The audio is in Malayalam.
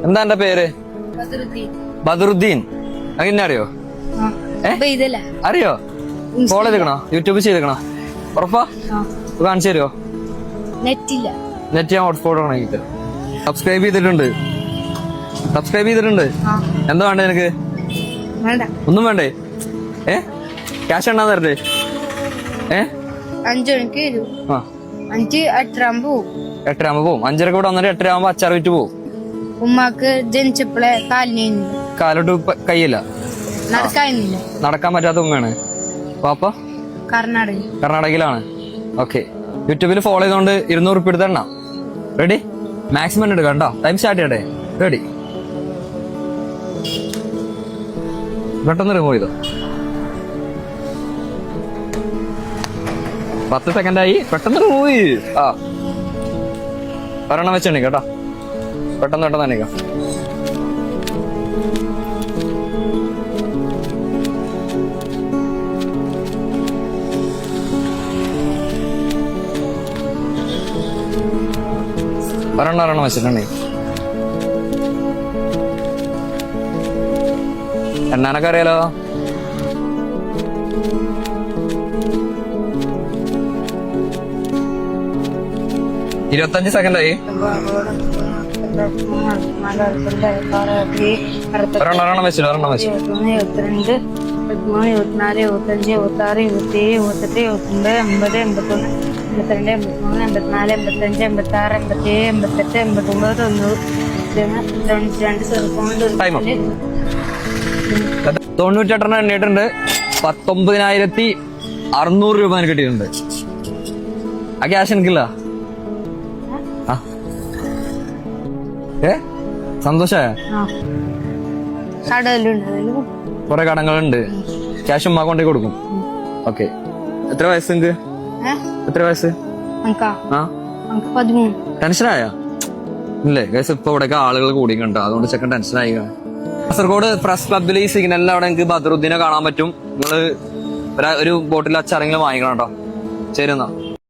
എന്താ എന്റെ പേര്? ബദറുദ്ദീൻ. അങ്ങനെ അറിയോ? അറിയോ? ഫോളോ ചെയ്തേക്കണോ? യൂട്യൂബ് ചെയ്തേക്കണോ? ഉറപ്പാ? കാണിച്ചു തരുമോ? നെറ്റ് ഞാൻ ഹോട്ട്സ്പോട്ട് ആണെങ്കിൽ സബ്സ്ക്രൈബ് ചെയ്തിട്ടുണ്ട്. എന്താ വേണ്ടേ നിനക്ക്? ഒന്നും വേണ്ടേ? ക്യാഷ് എണ്ണാ തരട്ടെ? 5 മണിക്ക് വരും. 8:30 പോവും. 8:30 പോവും. 5:30 കൂടെ വന്നിട്ട് 8:30 അച്ചാർ വിറ്റ് പോവും. ഉമ്മാക്ക് ജനിച്ചപ്പോഴേ കാലോട്ട് കയ്യില്ല, നടക്കാൻ പറ്റാത്ത ഉമ്മയാണ്. പാപ്പ കർണാടകയിലാണ്. ഓക്കെ. യൂട്യൂബിൽ ഫോളോ ചെയ്തോണ്ട് 200 റുപ്യ എടുത്ത് എണ്ണ. റെഡി? മാക്സിമം എടുക്കാം കേട്ടോ. ടൈം സ്റ്റാർട്ട് ചെയ്യട്ടെ. റെഡി? പെട്ടെന്ന് റിമൂവ് ചെയ്തോ. 10 സെക്കൻഡായി. പെട്ടെന്ന് റിമൂവ് ചെയ്യ്. ഒരെണ്ണം വെച്ചെണ്ണി കേട്ടോ. പെട്ടെന്ന് എണ്ണിക്കാം. ഒരെണ്ണം വെച്ചിട്ടുണ്ടേ. എണ്ണാനൊക്കെ അറിയാലോ. ഇരുപത്തഞ്ച് സെക്കൻഡായി. ഒരെണ്ണം വെച്ചു. 22, 23, 24, 25, 26, 27, 28, 29, 80, 81, 82, 83, 84, 85, 86, 87, 88, 90. 98 എണ്ണിയിട്ടുണ്ട്. 19,600 രൂപ എനിക്ക് കിട്ടിയിട്ടുണ്ട്. ആ ക്യാഷ് എനിക്കില്ല. സന്തോഷായ? കൊറേ കടങ്ങളുണ്ട്. ക്യാഷ് ഉമ്മ കൊണ്ടേ കൊടുക്കും. ഓക്കെ. എത്ര വയസ്സ് നിങ്ങക്ക്? എത്ര വയസ്സ്? ടെൻഷനായ? ഇല്ലേ ഗൈസ്, ഇപ്പൊ ഇവിടെയൊക്കെ ആളുകൾ കൂടി കണ്ടോ, അതുകൊണ്ട് ചെക്കൻ ടെൻഷനായി. കാസർഗോഡ് പ്രസ് ക്ലബിൽ ഈ സിഗ്നലിൽ അവിടെ എനിക്ക് ബദറുദ്ദീനെ കാണാൻ പറ്റും. നിങ്ങള് ഒരു ബോട്ടിൽ അച്ചാറെങ്കിലും വാങ്ങിക്കണം കേട്ടോ. ശരി എന്നാ.